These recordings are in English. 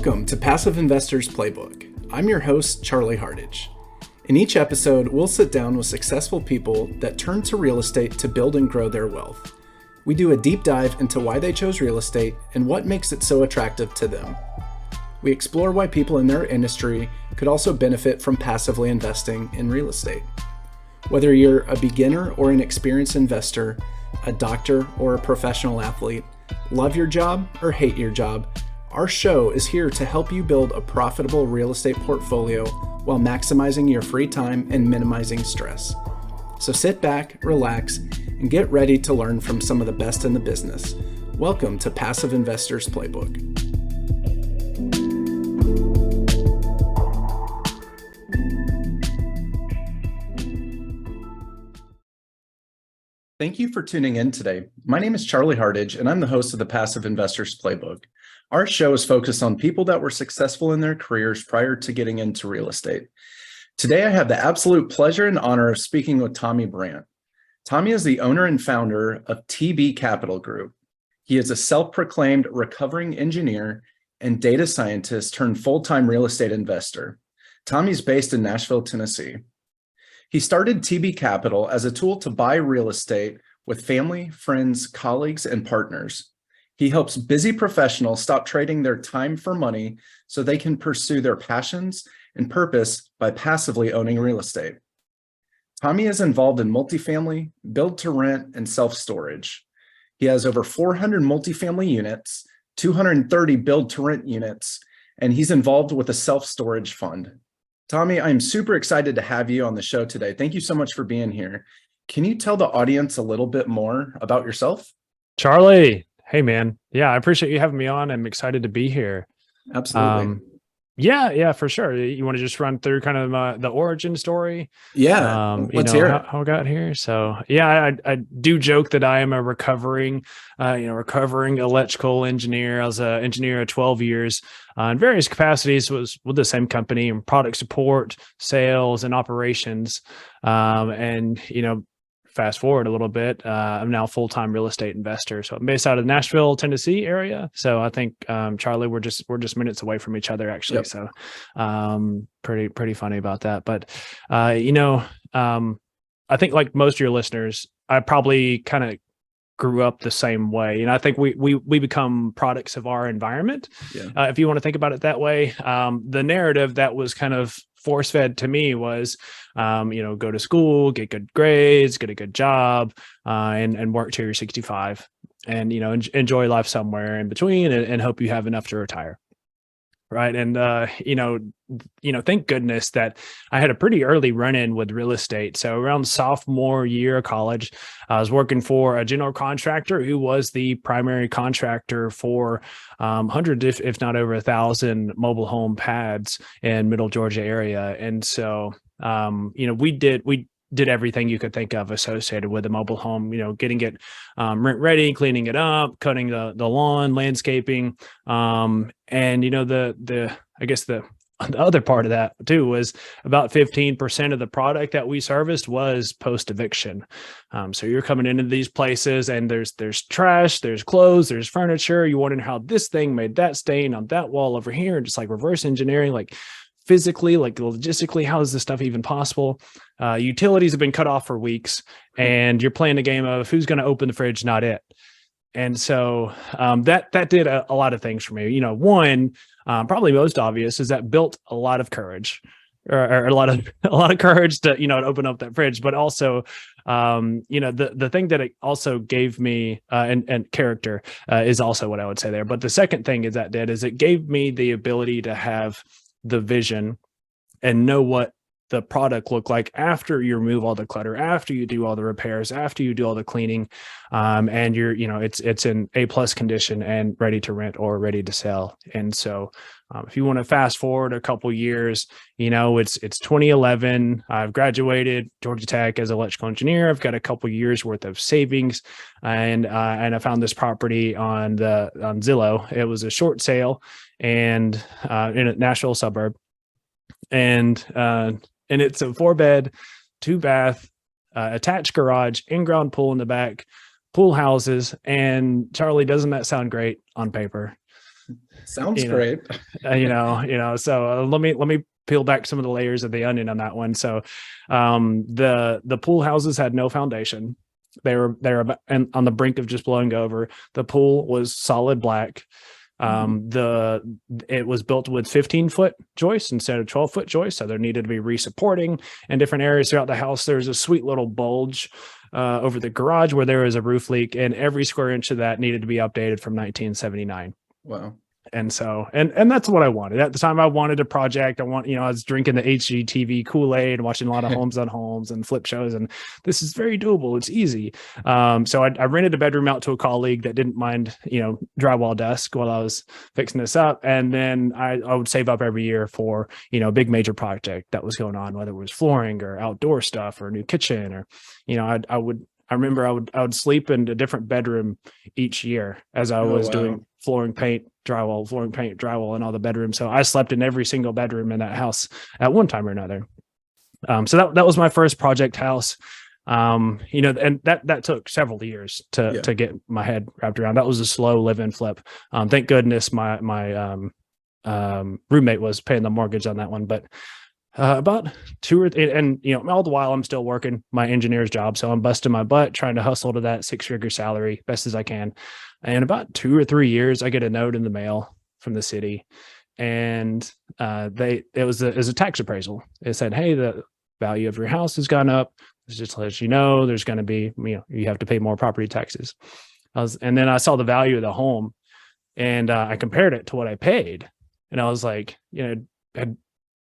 Welcome to Passive Investors Playbook. I'm your host, Charlie Hardage. In each episode, we'll sit down with successful people that turn to real estate to build and grow their wealth. We do a deep dive into why they chose real estate and what makes it so attractive to them. We explore why people in their industry could also benefit from passively investing in real estate. Whether you're a beginner or an experienced investor, a doctor or a professional athlete, love your job or hate your job, our show is here to help you build a profitable real estate portfolio while maximizing your free time and minimizing stress. So sit back, relax, and get ready to learn from some of the best in the business. Welcome to Passive Investors Playbook. Thank you for tuning in today. My name is Charlie Hardage, and I'm the host of the Passive Investors Playbook. Our show is focused on people that were successful in their careers prior to getting into real estate. Today, I have the absolute pleasure and honor of speaking with Tommy Brant. Tommy is the owner and founder of TB Capital Group. He is a self-proclaimed recovering engineer and data scientist turned full-time real estate investor. Tommy's based in Nashville, Tennessee. He started TB Capital as a tool to buy real estate with family, friends, colleagues, and partners. He helps busy professionals stop trading their time for money so they can pursue their passions and purpose by passively owning real estate. Tommy is involved in multifamily, build-to-rent, and self-storage. He has over 400 multifamily units, 230 build-to-rent units, and he's involved with a self-storage fund. Tommy, I'm super excited to have you on the show today. Thank you so much for being here. Can you tell the audience a little bit more about yourself? Charlie, hey man. Yeah, I appreciate you having me on. I'm excited to be here. Absolutely. Yeah, for sure. You want to just run through kind of the origin story? Yeah, let's hear it. How I got here. So yeah, I do joke that I am a recovering electrical engineer. I was an engineer at 12 years in various capacities. Was with the same company in product support, sales, and operations. Fast forward a little bit, I'm now a full-time real estate investor. So I'm based out of Nashville, Tennessee area. So I think, Charlie, we're just minutes away from each other actually. Yep. So pretty funny about that. But, I think like most of your listeners, I probably kind of grew up the same way. And I think we become products of our environment. Yeah. If you want to think about it that way, the narrative that was kind of force-fed to me was, go to school, get good grades, get a good job, and work till you're 65 and, enjoy life somewhere in between and hope you have enough to retire. Right. And, thank goodness that I had a pretty early run-in with real estate. So around sophomore year of college, I was working for a general contractor who was the primary contractor for hundreds, if not over 1,000 mobile home pads in Middle Georgia area. And so, we did everything you could think of associated with a motable home, getting it rent ready, cleaning it up, cutting the lawn, landscaping. I guess the other part of that too was about 15% of the product that we serviced was post eviction. So you're coming into these places and there's trash, there's clothes, there's furniture. You wondering how this thing made that stain on that wall over here, and just like reverse engineering, like physically, like logistically, how is this stuff even possible? Utilities have been cut off for weeks, and you're playing a game of who's going to open the fridge, not it. And so that did a lot of things for me. One, probably most obvious, is that built a lot of courage, or a lot of courage to to open up that fridge. But also, the thing that it also gave me and character is also what I would say there. But the second thing is it gave me the ability to have the vision and know what the product looked like after you remove all the clutter, after you do all the repairs, after you do all the cleaning, and you're, it's in A+ condition and ready to rent or ready to sell. And so, if you want to fast forward a couple years, it's 2011. I've graduated Georgia Tech as an electrical engineer. I've got a couple years worth of savings, and I found this property on Zillow. It was a short sale and in a Nashville suburb, and it's a 4-bed, 2-bath, attached garage, in-ground pool in the back, pool houses. And Charlie, doesn't that sound great on paper? Sounds you know, great. so let me peel back some of the layers of the onion on that one. So, the pool houses had no foundation. They were about, and on the brink of just blowing over. The pool was solid black. It was built with 15-foot joists instead of 12-foot joists, so there needed to be resupporting in different areas throughout the house. There's a sweet little bulge over the garage where there was a roof leak, and every square inch of that needed to be updated from 1979. Wow. And so, and that's what I wanted at the time. I wanted a project. I was drinking the HGTV Kool-Aid, watching a lot of Homes on Homes and flip shows. And this is very doable. It's easy. So I rented a bedroom out to a colleague that didn't mind, drywall desk while I was fixing this up. And then I would save up every year for, a big major project that was going on, whether it was flooring or outdoor stuff or a new kitchen or, I remember I would sleep in a different bedroom each year as I was doing flooring, paint, drywall in all the bedrooms. So I slept in every single bedroom in that house at one time or another. So that was my first project house. And that took several years to get my head wrapped around. That was a slow live-in flip. Thank goodness my roommate was paying the mortgage on that one, but about all the while I'm still working my engineer's job. So I'm busting my butt trying to hustle to that 6-figure salary best as I can. And about 2 or 3 years, I get a note in the mail from the city, and it was a tax appraisal. It said, "Hey, the value of your house has gone up. Just to let you know, there's going to be, you have to pay more property taxes." And then I saw the value of the home, and I compared it to what I paid, and I was like,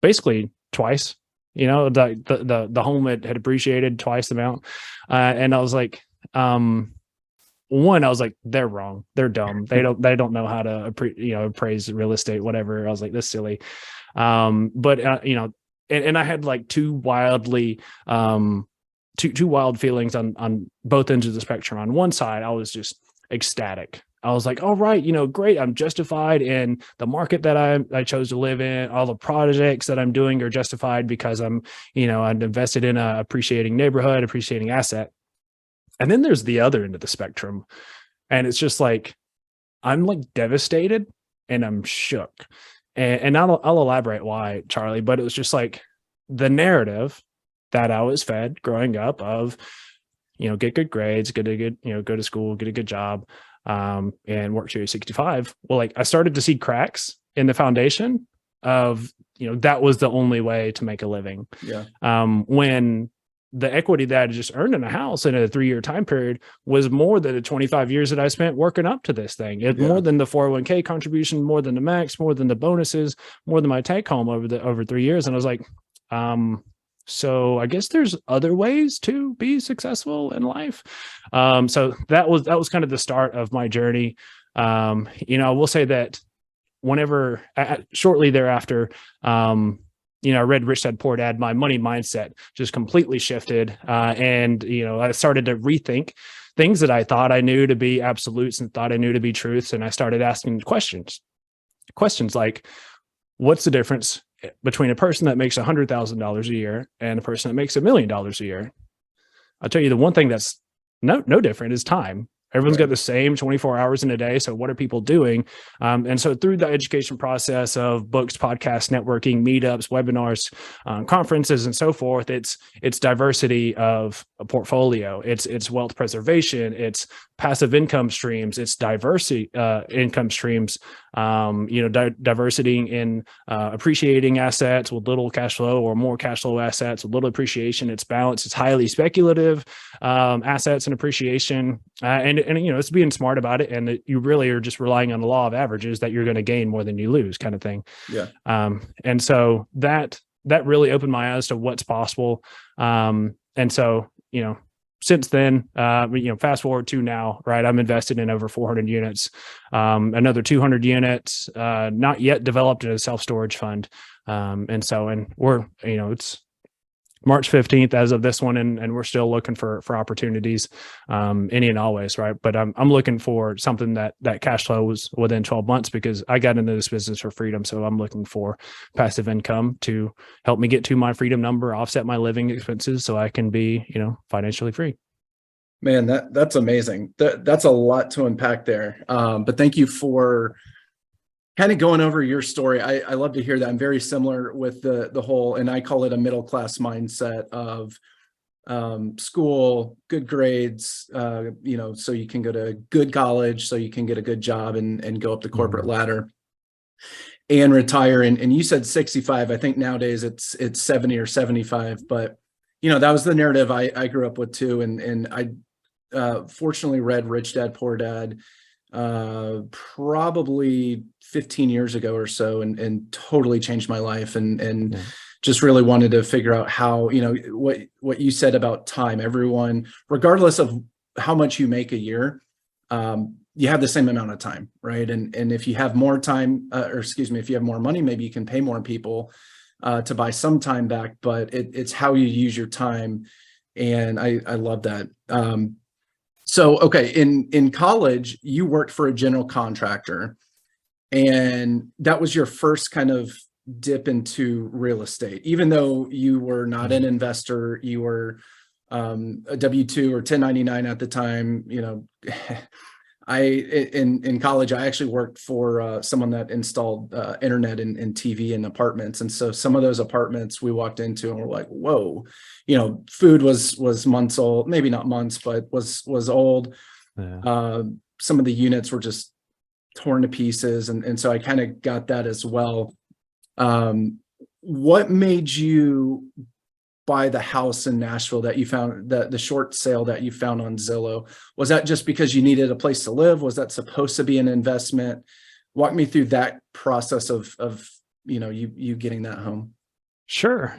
basically twice, the home had appreciated twice the amount. And I was like, they're wrong. They're dumb. They don't know how to appraise real estate, whatever. I was like, this silly. But I had like two wild feelings on both ends of the spectrum. On one side, I was just ecstatic. I was like, all right, great. I'm justified in the market that I chose to live in. All the projects that I'm doing are justified because I'm invested in a appreciating neighborhood, appreciating asset. And then there's the other end of the spectrum. And it's just like, I'm like devastated and I'm shook. And I'll elaborate why, Charlie, but it was just like the narrative that I was fed growing up of, get good grades, go to school, get a good job, and work till you're 65. Well, like I started to see cracks in the foundation of, that was the only way to make a living. Yeah. When the equity that I just earned in a house in a 3-year time period was more than the 25 years that I spent working up to this thing. More than the 401k contribution, more than the max, more than the bonuses, more than my take home over 3 years. And I was like, so I guess there's other ways to be successful in life. So that was kind of the start of my journey. I will say that whenever shortly thereafter, I read Rich Dad Poor Dad, my money mindset just completely shifted. And I started to rethink things that I thought I knew to be absolutes and thought I knew to be truths. And I started asking questions like, what's the difference between a person that makes $100,000 a year and a person that makes $1 million a year? I'll tell you the one thing that's no different is time. Everyone's got the same 24 hours in a day. So what are people doing? And so through the education process of books, podcasts, networking, meetups, webinars, conferences, and so forth, it's diversity of a portfolio. It's wealth preservation. It's passive income streams. It's diversity income streams. Diversity in appreciating assets with little cash flow or more cash flow assets with little appreciation. It's balance. It's highly speculative assets and appreciation. And it's being smart about it, and that you really are just relying on the law of averages that you're going to gain more than you lose, kind of thing. Yeah. And so that really opened my eyes to what's possible. And so since then, fast forward to now, right? I'm invested in over 400 units, another 200 units, not yet developed in a self-storage fund. And we're, it's March 15th as of this one, and we're still looking for opportunities, any and always, right? But I'm looking for something that cash flow was within 12 months, because I got into this business for freedom. So I'm looking for passive income to help me get to my freedom number, offset my living expenses, so I can be, financially free. Man, that's amazing. That's a lot to unpack there. But thank you for kind of going over your story, I love to hear that. I'm very similar with the whole, and I call it a middle class mindset of school, good grades, so you can go to good college, so you can get a good job and go up the corporate ladder and retire. And you said 65. I think nowadays it's 70 or 75, but that was the narrative I grew up with too. And I fortunately read Rich Dad Poor Dad probably 15 years ago or so, and totally changed my life, and just really wanted to figure out how, what you said about time. Everyone, regardless of how much you make a year, you have the same amount of time, right? And if you have more time, if you have more money, maybe you can pay more people to buy some time back, but it's how you use your time. And I love that. So, okay, in college, you worked for a general contractor, and that was your first kind of dip into real estate. Even though you were not an investor, you were a W-2 or 1099 at the time. In college, I actually worked for someone that installed internet and TV in apartments. And so some of those apartments we walked into and we're like, whoa, food was months old, maybe not months, but was old. Yeah. Some of the units were just torn to pieces. And so I kind of got that as well. What made you buy the house in Nashville that you found, the short sale that you found on Zillow? Was that just because you needed a place to live? Was that supposed to be an investment? Walk me through that process of you getting that home. Sure.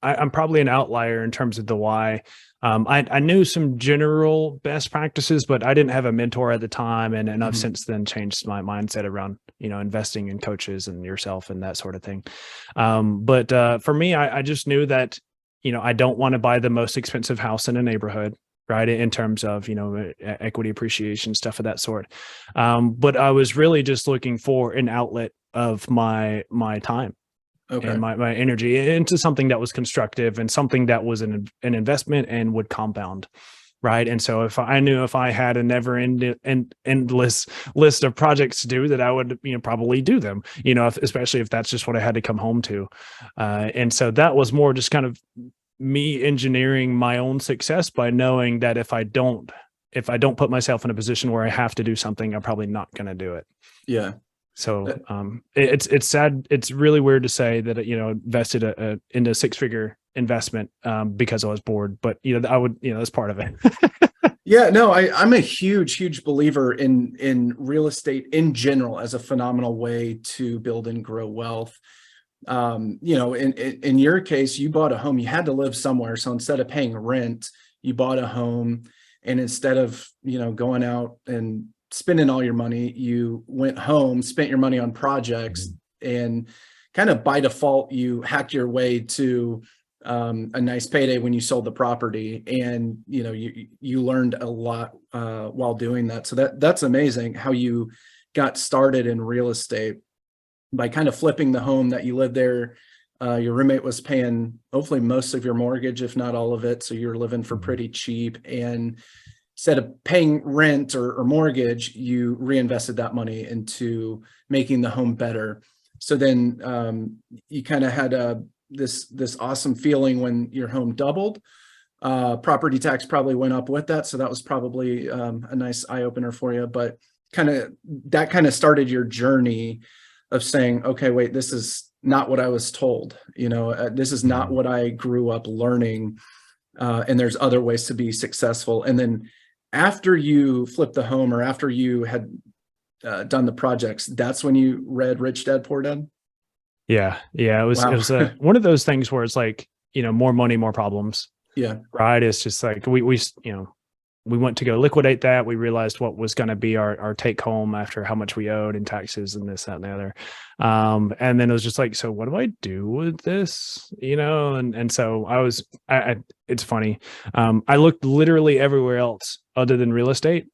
I'm probably an outlier in terms of the why. I knew some general best practices, but I didn't have a mentor at the time. And I've since then changed my mindset around, investing in coaches and yourself and that sort of thing. But for me, I just knew that, I don't want to buy the most expensive house in a neighborhood, right? In terms of, equity appreciation, stuff of that sort. But I was really just looking for an outlet of my time. Okay. And my energy into something that was constructive and something that was an investment and would compound, right? And so if I had a never endless list of projects to do, that I would probably do them, especially if that's just what I had to come home to. And so that was more just kind of me engineering my own success by knowing that if I don't put myself in a position where I have to do something, I'm probably not going to do it. Yeah. So it's sad. It's really weird to say that, invested into a 6-figure investment because I was bored, but I would, that's part of it. Yeah, no, I'm a huge believer in real estate in general as a phenomenal way to build and grow wealth. In your case, you bought a home, you had to live somewhere. So instead of paying rent, you bought a home, and instead of, going out and spending all your money, you went home, spent your money on projects, and kind of by default, you hacked your way to a nice payday when you sold the property. And, you learned a lot while doing that. So that's amazing how you got started in real estate by kind of flipping the home that you lived there. Your roommate was paying hopefully most of your mortgage, if not all of it. So you're living for pretty cheap, and instead of paying rent or mortgage, you reinvested that money into making the home better. So then you kind of had this awesome feeling when your home doubled. Property tax probably went up with that. So that was probably a nice eye opener for you. But that kind of started your journey of saying, okay, wait, this is not what I was told. This is not what I grew up learning. And there's other ways to be successful. And then after you flipped the home, or after you had done the projects, that's when you read Rich Dad Poor Dad? Yeah. It was one of those things where it's like, more money, more problems. Yeah. Right. It's just like we went to go liquidate that. We realized what was going to be our take home after how much we owed in taxes and this, that, and the other. And then it was just like, so what do I do with this? And so it's funny. I looked literally everywhere else other than real estate,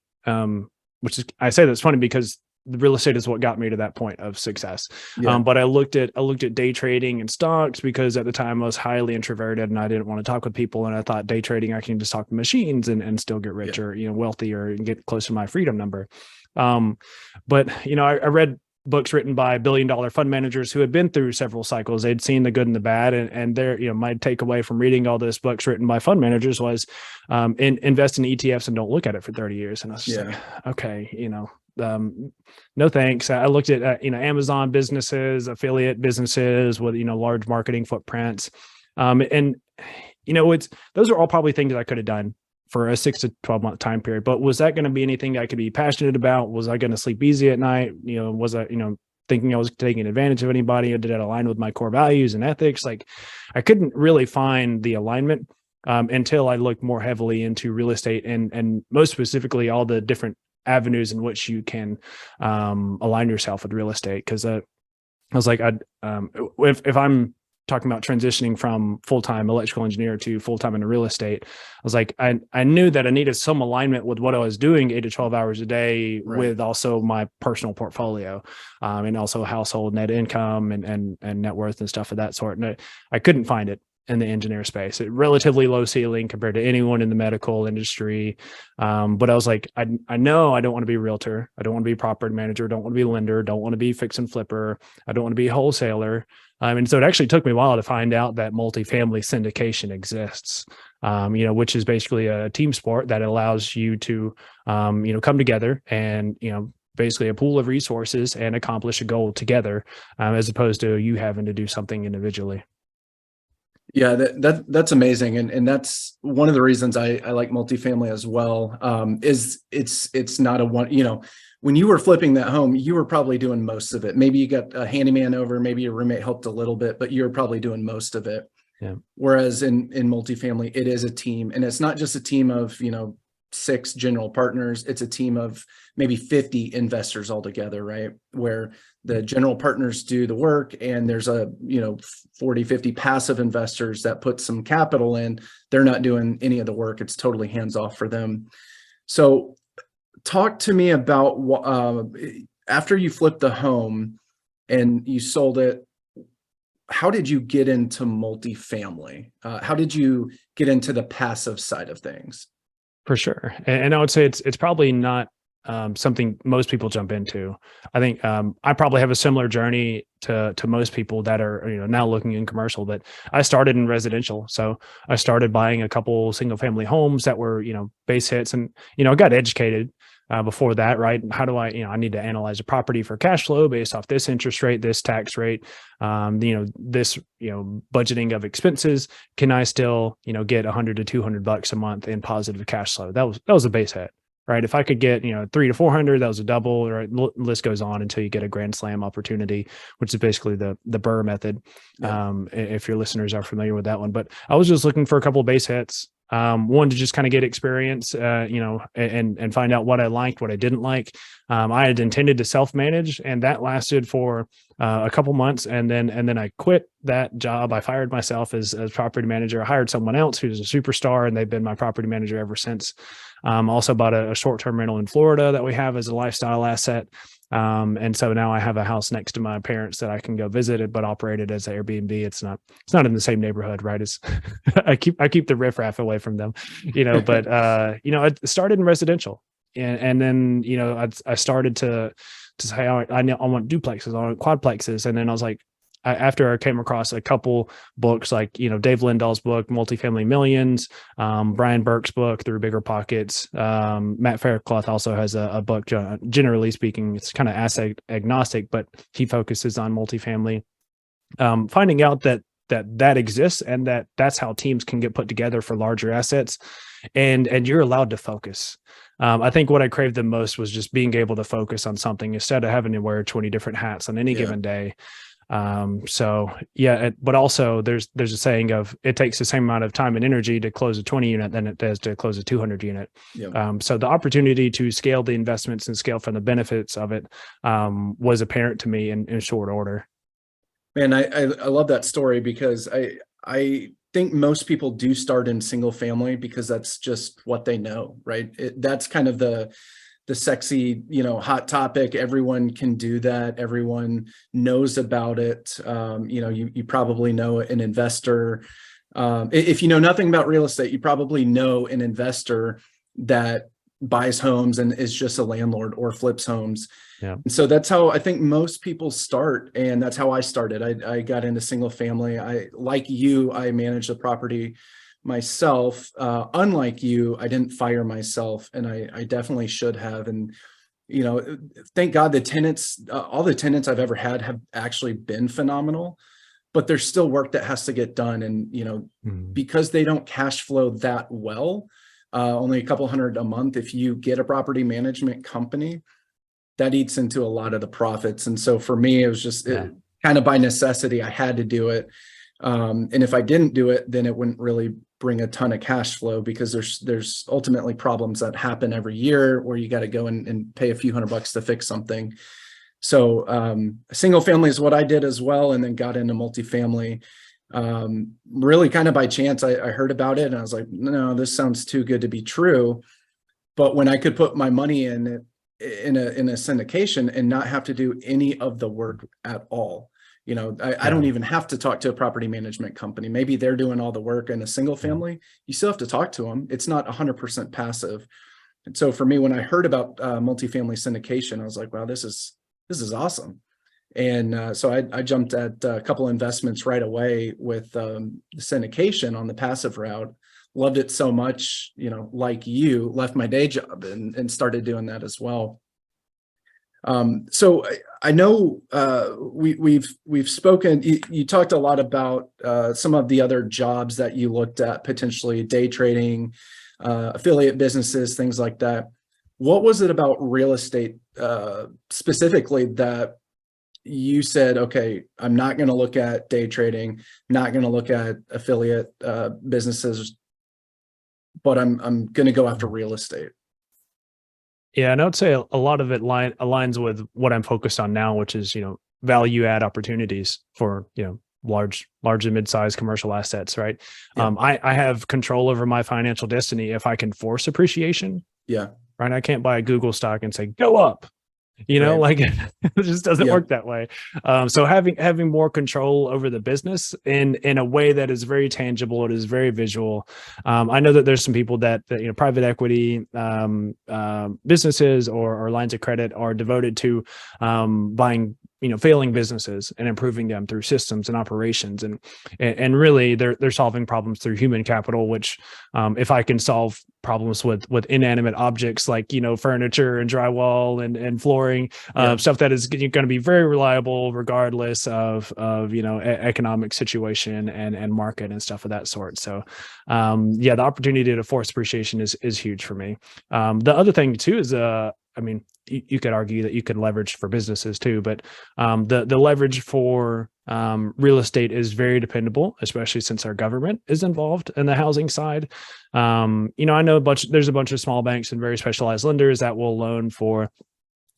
which is, I say that's funny because the real estate is what got me to that point of success. Yeah. But I looked at day trading and stocks because at the time I was highly introverted and I didn't want to talk with people. And I thought day trading, I can just talk to machines and still get richer, wealthier, and get close to my freedom number. But I read books written by $1 billion fund managers who had been through several cycles. They'd seen the good and the bad, and my takeaway from reading all those books written by fund managers was invest in ETFs and don't look at it for 30 years. And I was just like, okay, no thanks. I looked at Amazon businesses, affiliate businesses with large marketing footprints, and those are all probably things I could have done for a 6 to 12 month time period. But was that going to be anything I could be passionate about? Was I going to sleep easy at night? Was I thinking I was taking advantage of anybody? Or did it align with my core values and ethics? Like, I couldn't really find the alignment until I looked more heavily into real estate and most specifically all the different avenues in which you can align yourself with real estate. Because I was like, if I'm talking about transitioning from full-time electrical engineer to full-time in real estate, I was like, I knew that I needed some alignment with what I was doing 8 to 12 hours a day, right, with also my personal portfolio, and also household net income and net worth and stuff of that sort. And I couldn't find it in the engineer space. It relatively low ceiling compared to anyone in the medical industry. But I was like, I know I don't want to be a realtor. I don't want to be a property manager. Don't want to be a lender. Don't want to be fix and flipper. I don't want to be a wholesaler. And so it actually took me a while to find out that multifamily syndication exists, which is basically a team sport that allows you to, come together and, basically a pool of resources and accomplish a goal together, as opposed to you having to do something individually. Yeah, that's amazing. And that's one of the reasons I like multifamily as well, is it's not a one, when you were flipping that home, you were probably doing most of it. Maybe you got a handyman over, maybe your roommate helped a little bit, but you're probably doing most of it. Yeah. Whereas in multifamily, it is a team, and it's not just a team of, 6 general partners. It's a team of maybe 50 investors altogether, right? Where the general partners do the work, and there's 40, 50 passive investors that put some capital in. They're not doing any of the work. It's totally hands off for them. So talk to me about after you flipped the home and you sold it, how did you get into multifamily? How did you get into the passive side of things? For sure. And I would say it's probably not something most people jump into. I think I probably have a similar journey to most people that are now looking in commercial, but I started in residential. So I started buying a couple single family homes that were base hits, and I got educated before that, right? How do I need to analyze a property for cash flow based off this interest rate, this tax rate, this budgeting of expenses. Can I still get $100 to $200 a month in positive cash flow? That was a base hit. Right. If I could get, 300 to 400, that was a double, right? List goes on until you get a grand slam opportunity, which is basically the Burr method. Yeah. If your listeners are familiar with that one, but I was just looking for a couple of base hits. One, to just kind of get experience, and find out what I liked, what I didn't like. I had intended to self-manage, and that lasted for a couple months. And then I quit that job. I fired myself as property manager. I hired someone else who's a superstar, and they've been my property manager ever since. Also bought a short-term rental in Florida that we have as a lifestyle asset. And so now I have a house next to my parents that I can go visit it, but operate it as an Airbnb. It's not in the same neighborhood, right? It's I keep the riffraff away from them, but I started in residential, and then, I started to say, I want duplexes, I want quadplexes. And then I was like, after I came across a couple books, like, Dave Lindahl's book, Multifamily Millions, Brian Burke's book, Through Bigger Pockets. Matt Faircloth also has a book, generally speaking, it's kind of asset agnostic, but he focuses on multifamily. Finding out that exists, and that's how teams can get put together for larger assets, and you're allowed to focus. I think what I craved the most was just being able to focus on something instead of having to wear 20 different hats on any given day. But also there's a saying of, it takes the same amount of time and energy to close a 20 unit than it does to close a 200 unit. So the opportunity to scale the investments and scale from the benefits of it was apparent to me in short order. Man, I love that story, because I think most people do start in single family because that's just what they know, right? That's kind of the sexy, hot topic. Everyone can do that. Everyone knows about it. You probably know an investor. If you know nothing about real estate, you probably know an investor that buys homes and is just a landlord or flips homes. Yeah. And so that's how I think most people start. And that's how I started. I got into single family. Like you, I managed the property myself. Unlike you, I didn't fire myself, and I definitely should have. And, thank God the tenants, all the tenants I've ever had have actually been phenomenal, but there's still work that has to get done. And, because they don't cash flow that well, only a couple hundred a month, if you get a property management company, that eats into a lot of the profits. And so for me, it was just kind of by necessity, I had to do it. And if I didn't do it, then it wouldn't really bring a ton of cash flow, because there's ultimately problems that happen every year where you got to go and pay a few $100 to fix something. So single family is what I did as well, and then got into multifamily. Really kind of by chance, I heard about it and I was like, no, this sounds too good to be true. But when I could put my money in it, in a syndication and not have to do any of the work at all. I don't even have to talk to a property management company. Maybe they're doing all the work in a single family. You still have to talk to them. It's not 100% passive. And so for me, when I heard about multifamily syndication, I was like, wow, this is awesome. And so I jumped at a couple investments right away with the syndication on the passive route. Loved it so much, like you, left my day job and started doing that as well. So I know we've spoken. You talked a lot about some of the other jobs that you looked at, potentially day trading, affiliate businesses, things like that. What was it about real estate specifically that you said, okay, I'm not going to look at day trading, not going to look at affiliate businesses, but I'm going to go after real estate? Yeah, and I would say a lot of it aligns with what I'm focused on now, which is, value add opportunities for, large and mid-sized commercial assets, right? Yeah. I have control over my financial destiny if I can force appreciation. Yeah. Right. I can't buy a Google stock and say, go up. Right. Like it just doesn't work that way. So having more control over the business in a way that is very tangible, it is very visual. I know that there's some people that private equity businesses or lines of credit are devoted to buying failing businesses and improving them through systems and operations, and really they're solving problems through human capital, which if I can solve problems with inanimate objects like furniture and drywall and flooring, stuff that is going to be very reliable regardless of economic situation and market and stuff of that sort. So the opportunity to force appreciation is huge for me. The other thing too is you could argue that you could leverage for businesses too, but the leverage for real estate is very dependable, especially since our government is involved in the housing side. I know there's a bunch of small banks and very specialized lenders that will loan for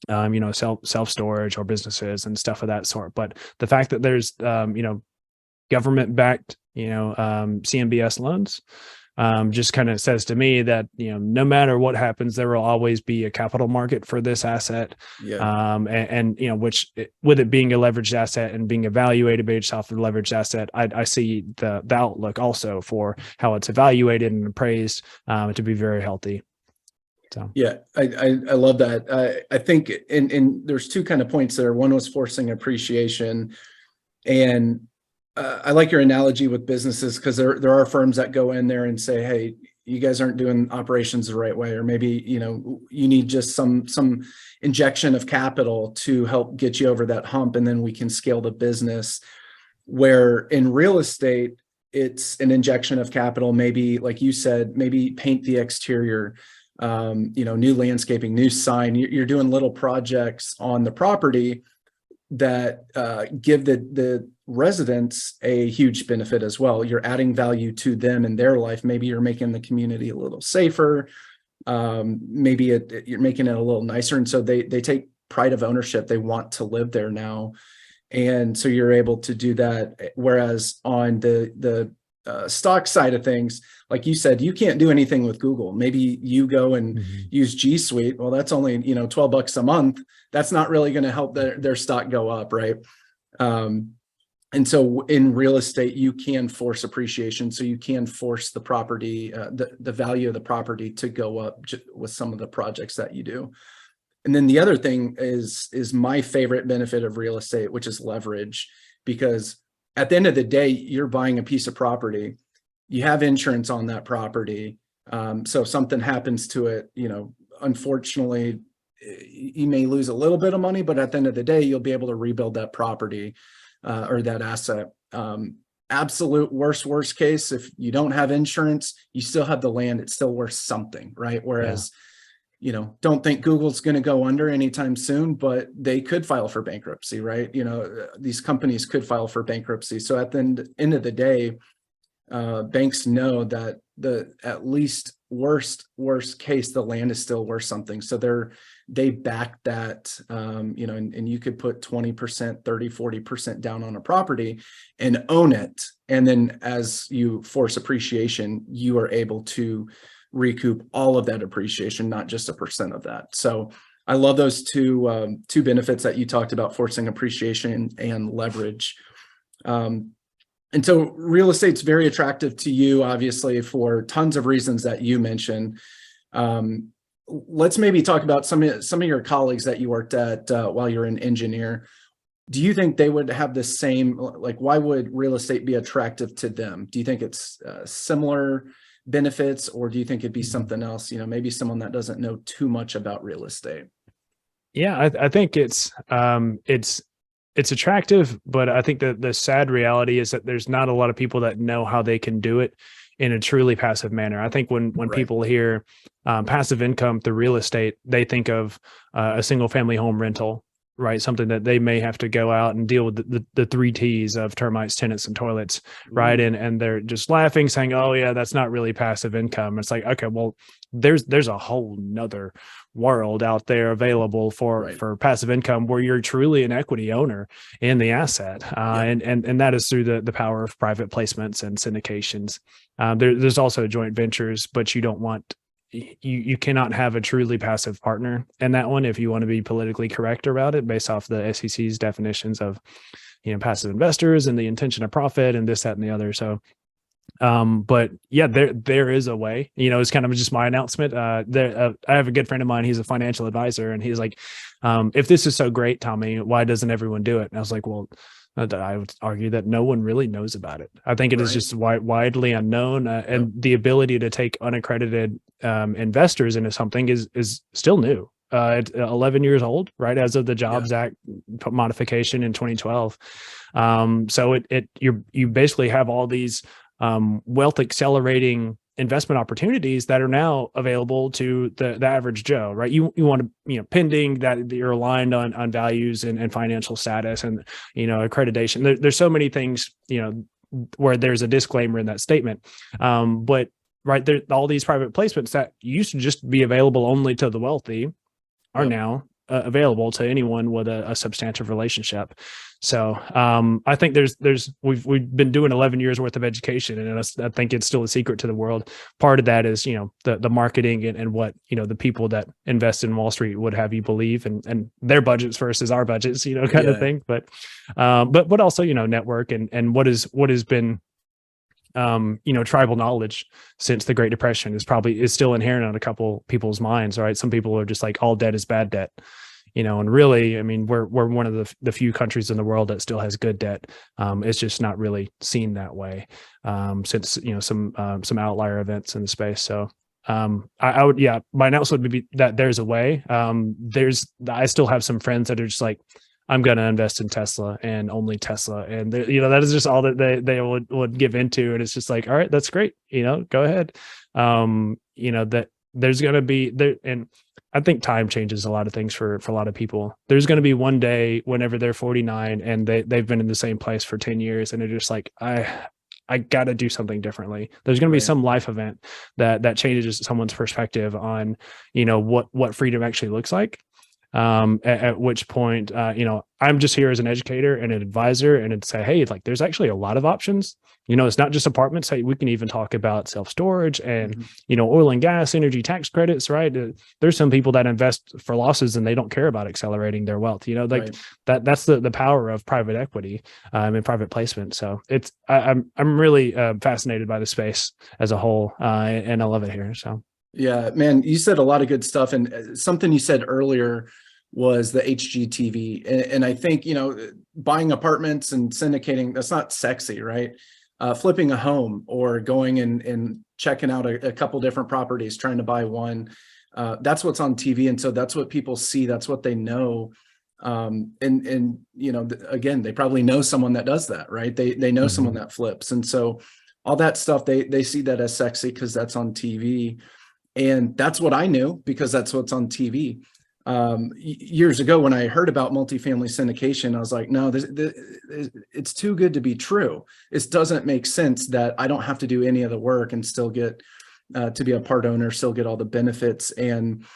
self-storage or businesses and stuff of that sort. But the fact that there's government backed CMBS loans just kind of says to me that no matter what happens, there will always be a capital market for this asset. Which with it being a leveraged asset and being evaluated based off of the leveraged asset, I see the outlook also for how it's evaluated and appraised to be very healthy. So I love that. I think in there's two kind of points there. One was forcing appreciation, and I like your analogy with businesses, because there are firms that go in there and say, hey, you guys aren't doing operations the right way, or maybe you need just some injection of capital to help get you over that hump, and then we can scale the business. Where in real estate, it's an injection of capital, maybe like you said, maybe paint the exterior, new landscaping, new sign. You're doing little projects on the property that give the residents a huge benefit as well. You're adding value to them in their life. Maybe you're making the community a little safer. Maybe you're making it a little nicer. And so they take pride of ownership. They want to live there now. And so you're able to do that. Whereas on the stock side of things, like you said, you can't do anything with Google. Maybe you go and use G Suite. Well, that's only, $12 a month. That's not really going to help their stock go up. Right. And so in real estate, you can force appreciation. So you can force the property, the value of the property to go up with some of the projects that you do. And then the other thing is my favorite benefit of real estate, which is leverage, because at the end of the day, you're buying a piece of property, you have insurance on that property. So if something happens to it, unfortunately, you may lose a little bit of money, but at the end of the day, you'll be able to rebuild that property or that asset. Absolute worst case, if you don't have insurance, you still have the land, it's still worth something, right? Whereas, don't think Google's going to go under anytime soon, but they could file for bankruptcy, right? These companies could file for bankruptcy. So at the end of the day, banks know that the at least worst case, the land is still worth something. So they back that, and you could put 20%, 30, 40% down on a property and own it. And then as you force appreciation, you are able to recoup all of that appreciation, not just a percent of that. So I love those two benefits that you talked about, forcing appreciation and leverage. And so real estate's very attractive to you, obviously, for tons of reasons that you mentioned. Let's maybe talk about some of your colleagues that you worked at while you're an engineer. Do you think they would have the same, why would real estate be attractive to them? Do you think it's similar benefits, or do you think it'd be something else? Maybe someone that doesn't know too much about real estate. Yeah, I think it's attractive, but I think that the sad reality is that there's not a lot of people that know how they can do it in a truly passive manner. I think when Right. people hear passive income through real estate, they think of a single family home rental, right? Something that they may have to go out and deal with the 3 T's of termites, tenants, and toilets, right? And they're just laughing, saying, "Oh yeah, that's not really passive income." It's like, okay, well, there's a whole nother world out there available for passive income where you're truly an equity owner in the asset, and that is through the power of private placements and syndications. There's also joint ventures, but you cannot have a truly passive partner in that one if you want to be politically correct about it, based off the SEC's definitions of passive investors and the intention of profit and this, that, and the other. So but yeah, there is a way. It's kind of just my announcement. I have a good friend of mine, he's a financial advisor, and he's like, if this is so great, Tommy, why doesn't everyone do it? And I was like, well, I would argue that no one really knows about it. I think it is just widely unknown, and the ability to take unaccredited investors into something is still new. It's 11 years old, right, as of the Jobs Act modification in 2012. So you basically have all these wealth accelerating investment opportunities that are now available to the average Joe, right? You want to, pending that you're aligned on values and financial status and, accreditation. There's so many things, where there's a disclaimer in that statement. But right there, all these private placements that used to just be available only to the wealthy are now available to anyone with a substantive relationship. So I think we've been doing 11 years worth of education, and I think it's still a secret to the world. Part of that is the marketing and what the people that invest in Wall Street would have you believe, and their budgets versus our budgets, kind of thing. But also network and what has been tribal knowledge since the Great Depression is still inherent on a couple people's minds, right? Some people are just like, all debt is bad debt, and really, I mean, we're one of the few countries in the world that still has good debt. It's just not really seen that way since some outlier events in the space. So I would, my announcement would be that there's a way. I still have some friends that are just like, I'm going to invest in Tesla and only Tesla. And that is just all that they would give into. And it's just like, all right, that's great. Go ahead. That there's going to be there. And I think time changes a lot of things for a lot of people. There's going to be one day whenever they're 49 and they've been in the same place for 10 years. And they're just like, I got to do something differently. There's going to be some life event that changes someone's perspective on, what freedom actually looks like. At which point, I'm just here as an educator and an advisor, and it'd say, hey, like there's actually a lot of options. It's not just apartments. Hey, we can even talk about self-storage and, oil and gas, energy tax credits, right? There's some people that invest for losses and they don't care about accelerating their wealth, Right. that's the power of private equity and private placement. So I'm really fascinated by the space as a whole, and I love it here. So. Yeah, man, you said a lot of good stuff. And something you said earlier was the HGTV. And I think, buying apartments and syndicating, that's not sexy, right? Flipping a home or going and checking out a couple different properties, trying to buy one. That's what's on TV. And so that's what people see. That's what they know. Again, they probably know someone that does that, right? They know someone that flips. And so all that stuff, they see that as sexy because that's on TV. And that's what I knew because that's what's on TV. Years ago, when I heard about multifamily syndication, I was like, no, it's too good to be true. It doesn't make sense that I don't have to do any of the work and still get to be a part owner, still get all the benefits. And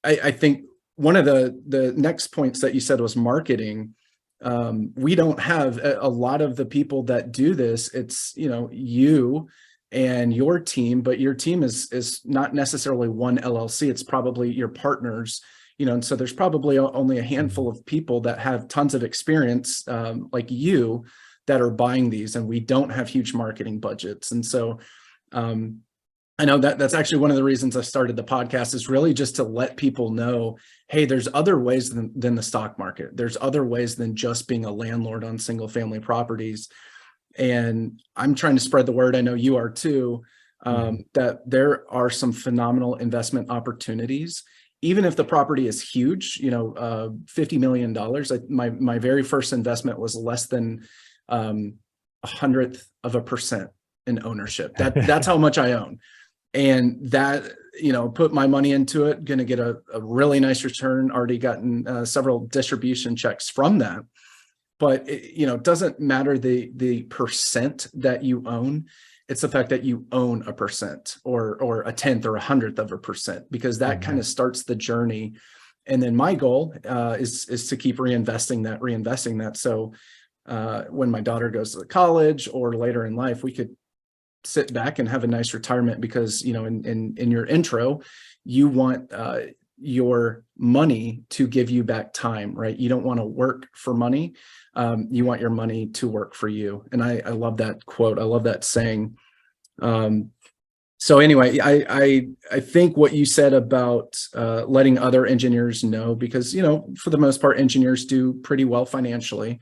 I think one of the next points that you said was marketing. We don't have a lot of the people that do this. It's, you and your team, but your team is not necessarily one LLC. It's probably your partners, and so there's probably only a handful of people that have tons of experience, like you, that are buying these, and we don't have huge marketing budgets. And so I know that's actually one of the reasons I started the podcast, is really just to let people know, hey, there's other ways than the stock market. There's other ways than just being a landlord on single family properties. And I'm trying to spread the word. I know you are too, that there are some phenomenal investment opportunities, even if the property is huge, $50 million. My very first investment was less than 1/100% in ownership. That's how much I own. And that, put my money into it, going to get a really nice return, already gotten several distribution checks from that. But it doesn't matter the percent that you own. It's the fact that you own a percent or a tenth or 1/100%, because that kind of starts the journey. And then my goal is to keep reinvesting that. So when my daughter goes to college or later in life, we could sit back and have a nice retirement, because in your intro, you want your money to give you back time, right? You don't want to work for money. You want your money to work for you. And I love that quote. I love that saying. So anyway, I think what you said about letting other engineers know, because, for the most part, engineers do pretty well financially.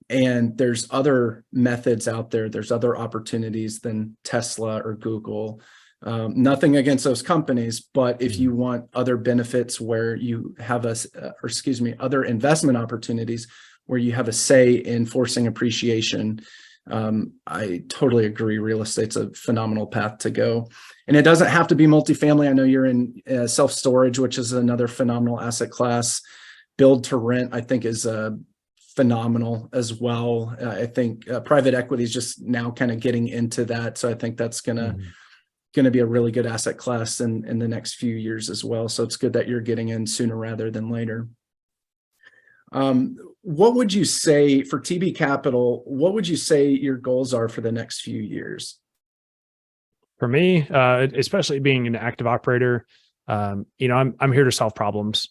And there's other methods out there. There's other opportunities than Tesla or Google. Nothing against those companies, but if you want other benefits where you have other investment opportunities where you have a say in forcing appreciation, I totally agree. Real estate's a phenomenal path to go. And it doesn't have to be multifamily. I know you're in self-storage, which is another phenomenal asset class. Build to rent, I think, is phenomenal as well. I think private equity is just now kind of getting into that. So I think that's going to be a really good asset class in the next few years as well. So it's good that you're getting in sooner rather than later. What would you say for TB Capital? What would you say your goals are for the next few years? For me, especially being an active operator, I'm here to solve problems,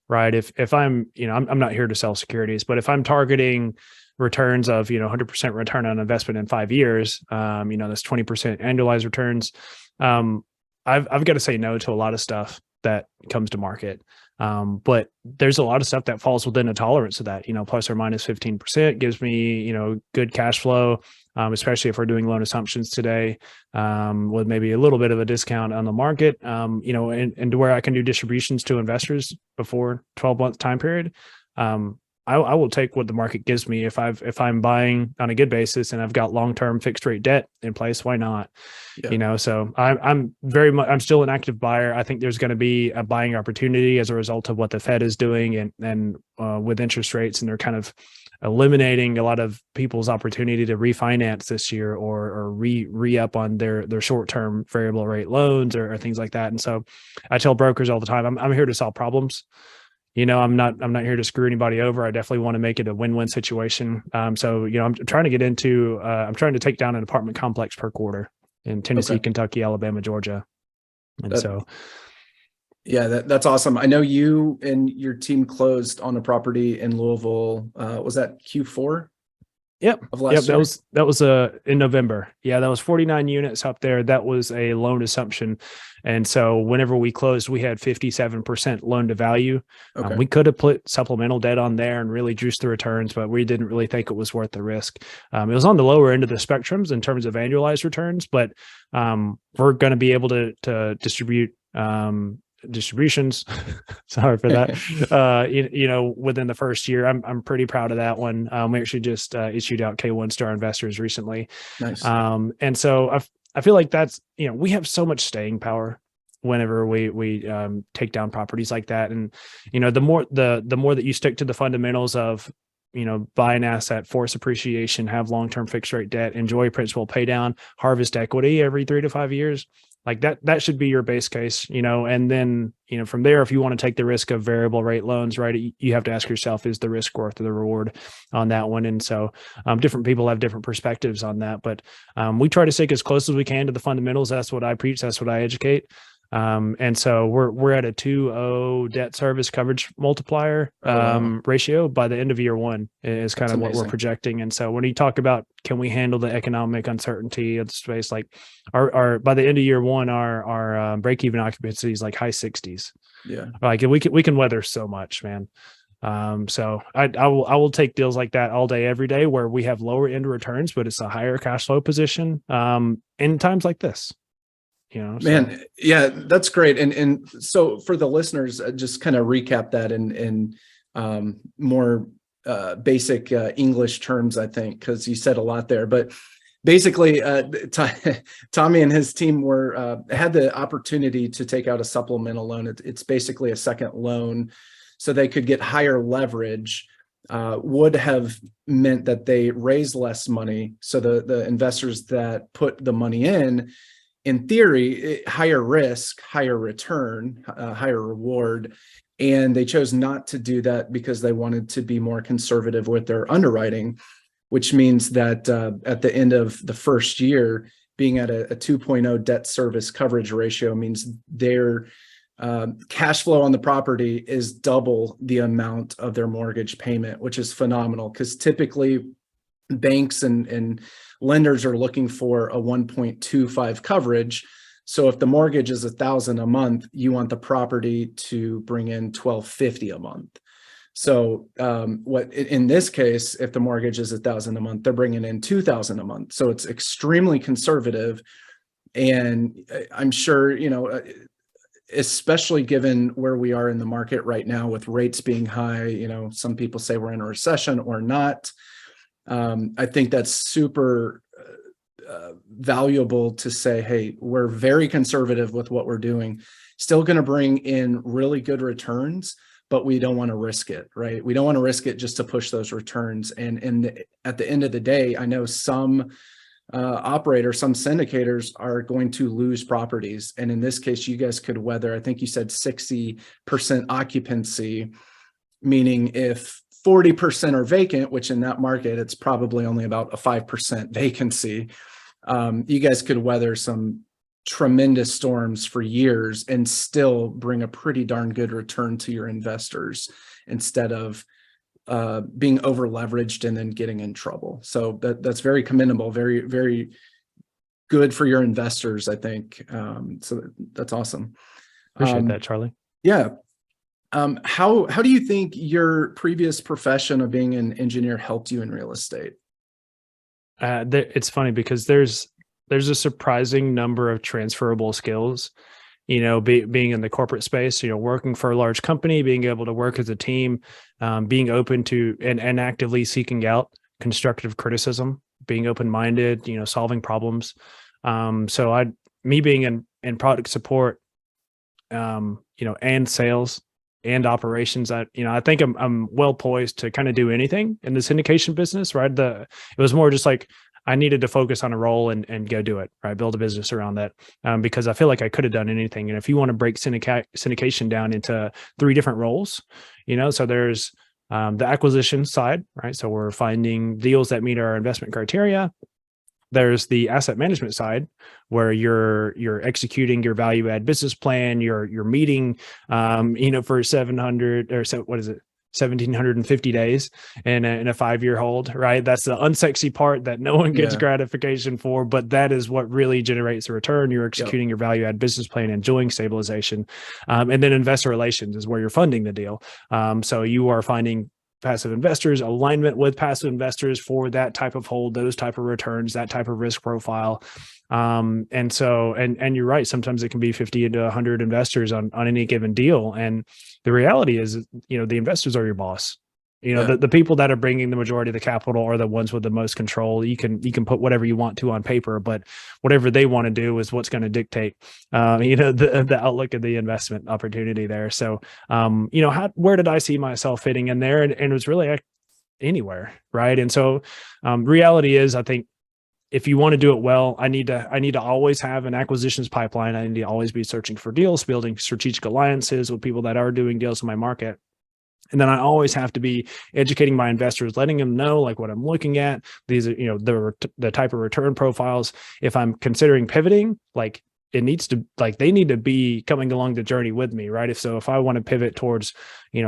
right? If I'm not here to sell securities, but if I'm targeting returns of 100% return on investment in 5 years, that's 20% annualized returns. I've got to say no to a lot of stuff that comes to market. But there's a lot of stuff that falls within a tolerance of that, plus or minus 15% gives me, good cash flow, especially if we're doing loan assumptions today, with maybe a little bit of a discount on the market, and to where I can do distributions to investors before 12-month time period. I will take what the market gives me. If I'm buying on a good basis and I've got long-term fixed rate debt in place, why not? Yeah. So I'm still an active buyer. I think there's going to be a buying opportunity as a result of what the Fed is doing and with interest rates, and they're kind of eliminating a lot of people's opportunity to refinance this year or re-up on their short-term variable rate loans or things like that. And so I tell brokers all the time, I'm here to solve problems. I'm not here to screw anybody over. I definitely want to make it a win-win situation. So, I'm trying to get into, I'm trying to take down an apartment complex per quarter in Tennessee, Okay. Kentucky, Alabama, Georgia. And That, so, yeah, that's awesome. I know you and your team closed on a property in Louisville. Was that Q4 yep. of Yep. last year? That was in November. Yeah. That was 49 units up there. That was a loan assumption. And so whenever we closed, we had 57% loan to value. Okay. We could have put supplemental debt on there and really juiced the returns, but we didn't really think it was worth the risk. It was on the lower end of the spectrums in terms of annualized returns, but we're going to be able to distribute distributions. Sorry for that. Within the first year, I'm pretty proud of that one. We actually just issued out K1 to our investors recently. Nice. And so I feel like that's, we have so much staying power whenever we take down properties like that. And, the more that you stick to the fundamentals of, buy an asset, force appreciation, have long-term fixed rate debt, enjoy principal pay down, harvest equity every 3 to 5 years. Like that should be your base case, and then, from there, if you want to take the risk of variable rate loans, right, you have to ask yourself, is the risk worth the reward on that one? And so different people have different perspectives on that, but we try to stick as close as we can to the fundamentals. That's what I preach. That's what I educate. And so we're at a 2.0 debt service coverage multiplier ratio by the end of year one is kind of what we're projecting. And so when you talk about, can we handle the economic uncertainty of the space, like our by the end of year one, our break even occupancy is like high 60s. Yeah. Like we can weather so much, man. So I will take deals like that all day, every day, where we have lower end returns, but it's a higher cash flow position in times like this. Man, yeah, that's great. And so for the listeners, just kind of recap that in more basic English terms, I think, because you said a lot there. But basically, Tommy and his team had the opportunity to take out a supplemental loan. It's basically a second loan, so they could get higher leverage. Would have meant that they raised less money. So the investors that put the money in theory, higher risk, higher return, higher reward. And they chose not to do that because they wanted to be more conservative with their underwriting, which means that at the end of the first year, being at a 2.0 debt service coverage ratio means their cash flow on the property is double the amount of their mortgage payment, which is phenomenal because typically banks and lenders are looking for a 1.25 coverage. So if the mortgage is $1,000 a month, you want the property to bring in $1,250 a month. So what in this case, if the mortgage is $1,000 a month, they're bringing in $2,000 a month. So it's extremely conservative. And I'm sure, especially given where we are in the market right now with rates being high, some people say we're in a recession or not. I think that's super valuable to say, hey, we're very conservative with what we're doing, still going to bring in really good returns, but we don't want to risk it, right? We don't want to risk it just to push those returns. And at the end of the day, I know some operators, some syndicators are going to lose properties. And in this case, you guys could weather, I think you said 60% occupancy, meaning if 40% are vacant, which in that market, it's probably only about a 5% vacancy. You guys could weather some tremendous storms for years and still bring a pretty darn good return to your investors instead of being over leveraged and then getting in trouble. So that's very commendable, very, very good for your investors, I think. So that's awesome. Appreciate that, Charlie. Yeah. How do you think your previous profession of being an engineer helped you in real estate? It's funny because there's a surprising number of transferable skills, being in the corporate space, working for a large company, being able to work as a team, being open to and actively seeking out constructive criticism, being open-minded, solving problems. So me being in product support, and sales and operations, I think I'm well poised to kind of do anything in the syndication business, right? It was more just like, I needed to focus on a role and go do it, right? Build a business around that, because I feel like I could have done anything. And if you want to break syndication down into 3 different roles, so there's the acquisition side, right? So we're finding deals that meet our investment criteria. There's the asset management side where you're executing your value add business plan. You're meeting, for 700 or so, what is it? 1,750 days in a 5-year hold, right? That's the unsexy part that no one gets gratification for, but that is what really generates a return. You're executing your value add business plan, enjoying stabilization. And then investor relations is where you're funding the deal. So you are finding passive investors, alignment with passive investors for that type of hold, those type of returns, that type of risk profile. And you're right. Sometimes it can be 50 to 100 investors on any given deal. And the reality is, the investors are your boss. The people that are bringing the majority of the capital are the ones with the most control. You can put whatever you want to on paper, but whatever they want to do is what's going to dictate, the outlook of the investment opportunity there. So, where did I see myself fitting in there? And it was really anywhere, right? And so, reality is, I think, if you want to do it well, I need to always have an acquisitions pipeline. I need to always be searching for deals, building strategic alliances with people that are doing deals in my market. And then I always have to be educating my investors, letting them know like what I'm looking at. These are, the type of return profiles. If I'm considering pivoting, like it needs to, like they need to be coming along the journey with me, right? If I want to pivot towards,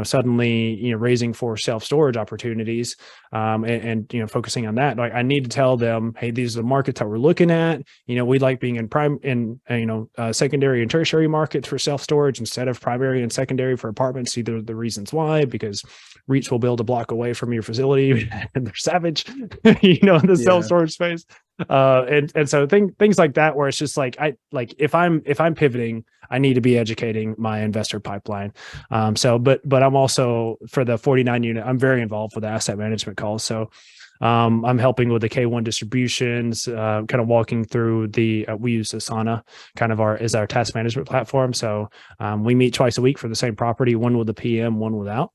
suddenly, raising for self-storage opportunities, and focusing on that, like I need to tell them, hey, these are the markets that we're looking at. We like being in secondary and tertiary markets for self-storage instead of primary and secondary for apartments. Either the reasons why, because REITs will build a block away from your facility and they're savage, in the self-storage space. And so things like that, where it's just like, if I'm pivoting, I need to be educating my investor pipeline. But I'm also, for the 49 unit, I'm very involved with the asset management calls. So, I'm helping with the K1 distributions, kind of walking through we use Asana kind of as our task management platform. So, we meet twice a week for the same property, one with the PM, one without.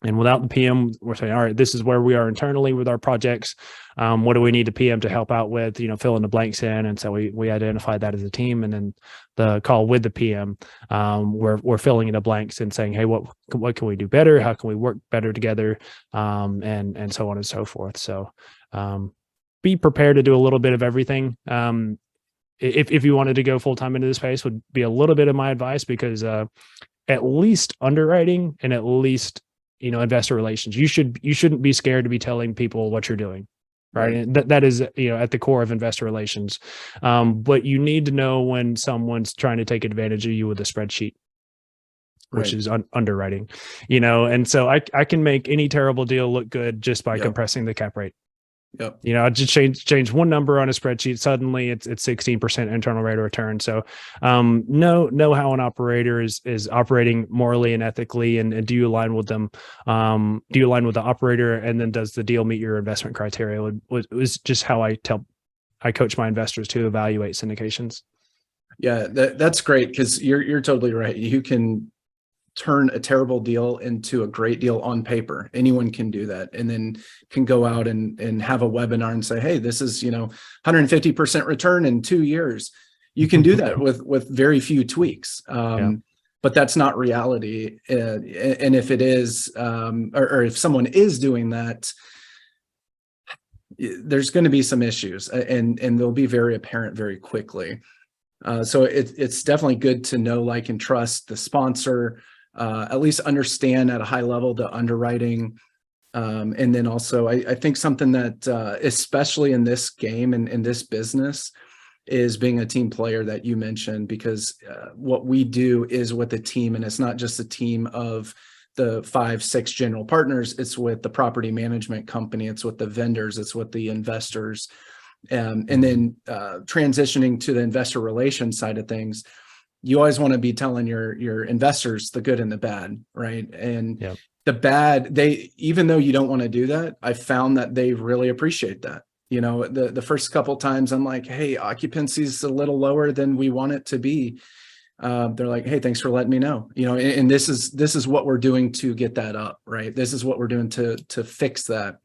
And without the PM, we're saying, all right, this is where we are internally with our projects. What do we need the PM to help out with, fill in the blanks in. And so we identify that as a team. And then the call with the PM, we're filling in the blanks and saying, hey, what can we do better? How can we work better together? And so on and so forth. So be prepared to do a little bit of everything. If you wanted to go full-time into this space, would be a little bit of my advice, because at least underwriting and at least investor relations. You shouldn't be scared to be telling people what you're doing, right? And that is, at the core of investor relations. But you need to know when someone's trying to take advantage of you with a spreadsheet, which is underwriting, and so I can make any terrible deal look good just by compressing the cap rate. I just change one number on a spreadsheet. Suddenly it's 16% internal rate of return. So, know how an operator is operating morally and ethically, and do you align with them? Do you align with the operator? And then does the deal meet your investment criteria? Was just how I coach my investors to evaluate syndications. Yeah, that's great, because you're totally right. You can turn a terrible deal into a great deal on paper. Anyone can do that, and then can go out and have a webinar and say, hey, this is 150% return in 2 years. You can do that with very few tweaks. But that's not reality. And if it is, or if someone is doing that, there's going to be some issues, and they'll be very apparent very quickly. So it's definitely good to know, like, and trust the sponsor, at least understand at a high level the underwriting. And then also, I think something that, especially in this game and in this business, is being a team player that you mentioned, because what we do is with a team, and it's not just a team of the 5-6 general partners. It's with the property management company. It's with the vendors. It's with the investors. And then transitioning to the investor relations side of things, you always want to be telling your investors the good and the bad, right? And the bad, even though you don't want to do that, I found that they really appreciate that. The first couple of times I'm like, hey, occupancy is a little lower than we want it to be. They're like, hey, thanks for letting me know. And this is what we're doing to get that up, right? This is what we're doing to fix that.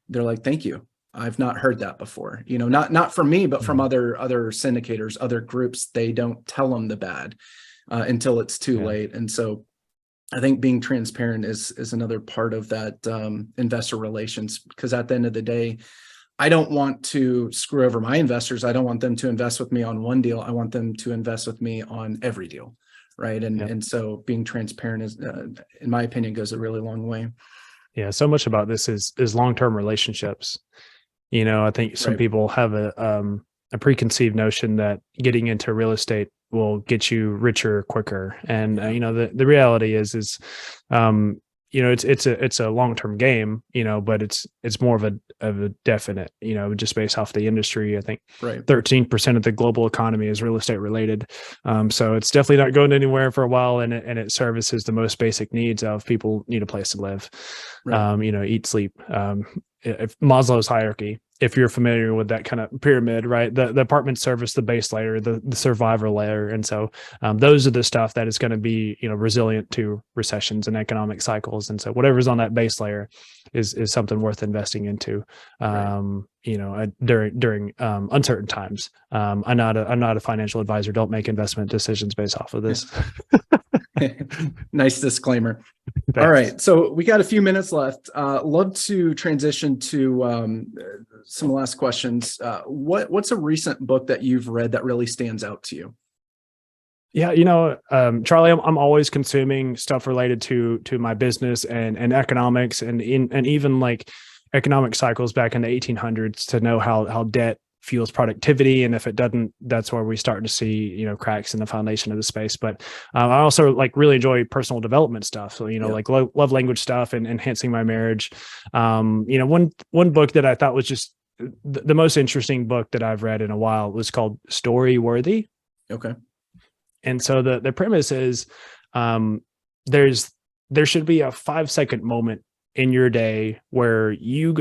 They're like, thank you. I've not heard that before. Not from me, but from Mhm. other syndicators, other groups. They don't tell them the bad until it's too Yeah. late. And so I think being transparent is another part of that investor relations, because at the end of the day, I don't want to screw over my investors. I don't want them to invest with me on one deal. I want them to invest with me on every deal, right? And Yep. and so being transparent is, in my opinion, goes a really long way. Yeah. So much about this is long-term relationships. I think some Right. people have a preconceived notion that getting into real estate will get you richer quicker. And Yeah. the reality is it's a long-term game, but it's more of a definite, just based off the industry. I think Right. 13% of the global economy is real estate related. So it's definitely not going anywhere for a while, and it services the most basic needs of people need a place to live, Right. eat, sleep. If Maslow's hierarchy, if you're familiar with that kind of pyramid, right? The apartment service, the base layer, the survivor layer. And so those are the stuff that is going to be, resilient to recessions and economic cycles. And so whatever's on that base layer is something worth investing into, Right. during uncertain times. I'm not a financial advisor. Don't make investment decisions based off of this. Nice disclaimer. All Thanks. right, so we got a few minutes left. Love to transition to some last questions. What's a recent book that you've read that really stands out to you? Yeah, Charlie, I'm always consuming stuff related to my business and economics and even like economic cycles back in the 1800s to know how debt fuels productivity, and if it doesn't, that's where we start to see cracks in the foundation of the space. But I also like really enjoy personal development stuff. So Yeah. like love language stuff and enhancing my marriage. One book that I thought was just the most interesting book that I've read in a while was called Story Worthy. Okay. And so the premise is there should be a 5-second moment in your day where you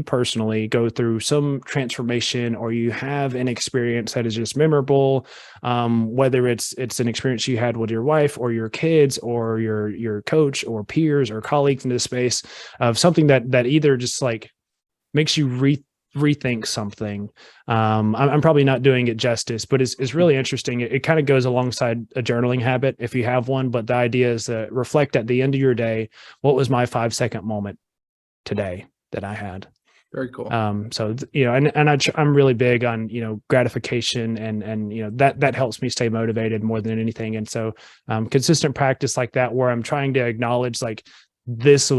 personally go through some transformation, or you have an experience that is just memorable, whether it's an experience you had with your wife or your kids or your coach or peers or colleagues in this space, of something that either just like makes you rethink something. I'm probably not doing it justice, but it's really interesting. It kind of goes alongside a journaling habit if you have one, but the idea is to reflect at the end of your day, what was my 5-second moment today that I had? Very cool. So I'm really big on gratification, and that helps me stay motivated more than anything. And so consistent practice like that, where I'm trying to acknowledge like this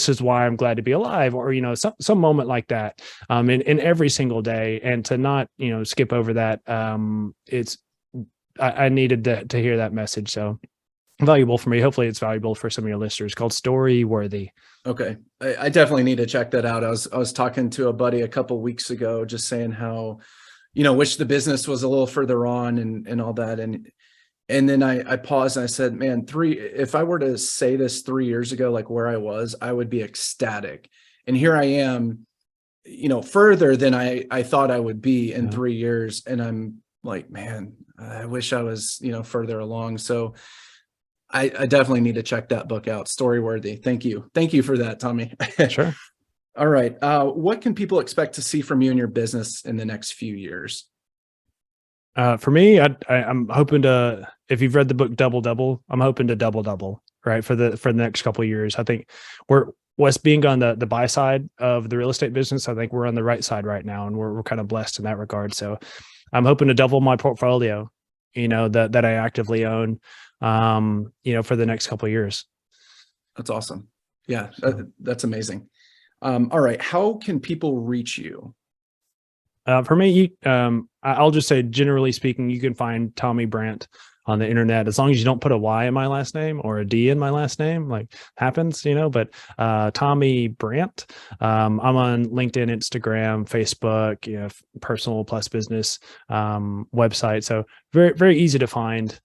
is why I'm glad to be alive, or some moment like that in every single day, and to not skip over that. I needed to hear that message, so valuable for me. Hopefully it's valuable for some of your listeners. Called Story Worthy. Okay. I definitely need to check that out. I was talking to a buddy a couple weeks ago, just saying how, wish the business was a little further on and all that. And then I paused and I said, man, if I were to say this 3 years ago, like where I was, I would be ecstatic. And here I am, further than I thought I would be in 3 years. And I'm like, man, I wish I was, further along. So I definitely need to check that book out. Story Worthy. Thank you. Thank you for that, Tommy. Sure. All right. What can people expect to see from you and your business in the next few years? For me, I'm hoping to, if you've read the book Double Double, I'm hoping to double, right? For the next couple of years. I think Wes being on the buy side of the real estate business, I think we're on the right side right now, and we're kind of blessed in that regard. So I'm hoping to double my portfolio, that I actively own, for the next couple of years. That's awesome. Yeah, that's amazing. All right. How can people reach you? For me, I'll just say, generally speaking, you can find Tommy Brant on the internet, as long as you don't put a Y in my last name or a D in my last name, like happens, but Tommy Brant. I'm on LinkedIn, Instagram, Facebook, personal plus business website. So very, very easy to find.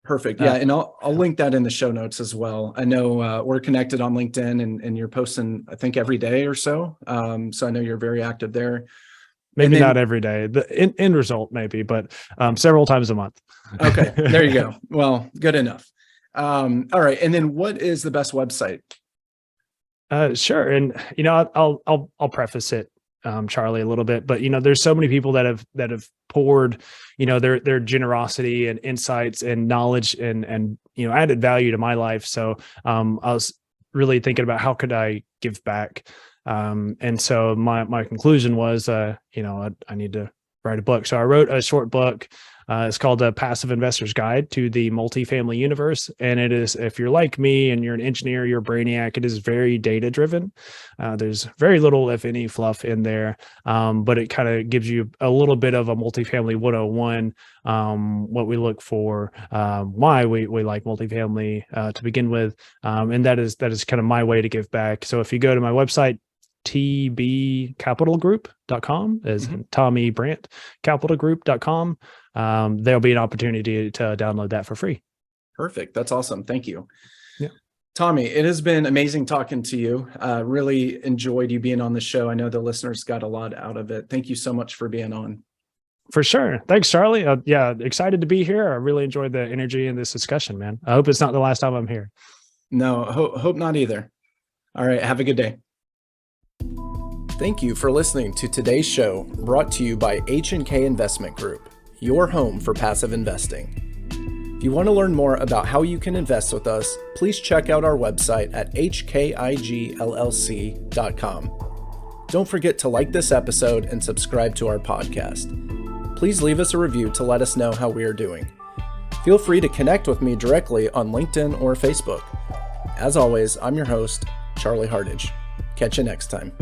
Perfect. Yeah. And I'll link that in the show notes as well. I know we're connected on LinkedIn, and you're posting, I think, every day or so. So I know you're very active there. Maybe not every day. The end result maybe, but several times a month. Okay. There you go. Well, good enough. All right. And then what is the best website? Sure. And I'll preface it, Charlie, a little bit, but there's so many people that have poured, their generosity and insights and knowledge and added value to my life. So I was really thinking about how could I give back. And so my conclusion was, I need to write a book. So I wrote a short book. It's called A Passive Investor's Guide to the Multifamily Universe. And it is, if you're like me and you're an engineer, you're a brainiac, it is very data driven. There's very little, if any, fluff in there. But it kind of gives you a little bit of a multifamily 101, what we look for, why we like multifamily to begin with. And that is kind of my way to give back. So if you go to my website, tbcapitalgroup.com, as Tommy Brant, capitalgroup.com. There'll be an opportunity to download that for free. Perfect. That's awesome. Thank you. Yeah. Tommy, it has been amazing talking to you. Really enjoyed you being on the show. I know the listeners got a lot out of it. Thank you so much for being on. For sure. Thanks, Charlie. Yeah, excited to be here. I really enjoyed the energy in this discussion, man. I hope it's not the last time I'm here. No, hope not either. All right. Have a good day. Thank you for listening to today's show, brought to you by H&K Investment Group, your home for passive investing. If you want to learn more about how you can invest with us, please check out our website at hkigllc.com. Don't forget to like this episode and subscribe to our podcast. Please leave us a review to let us know how we are doing. Feel free to connect with me directly on LinkedIn or Facebook. As always, I'm your host, Charlie Hardage. Catch you next time.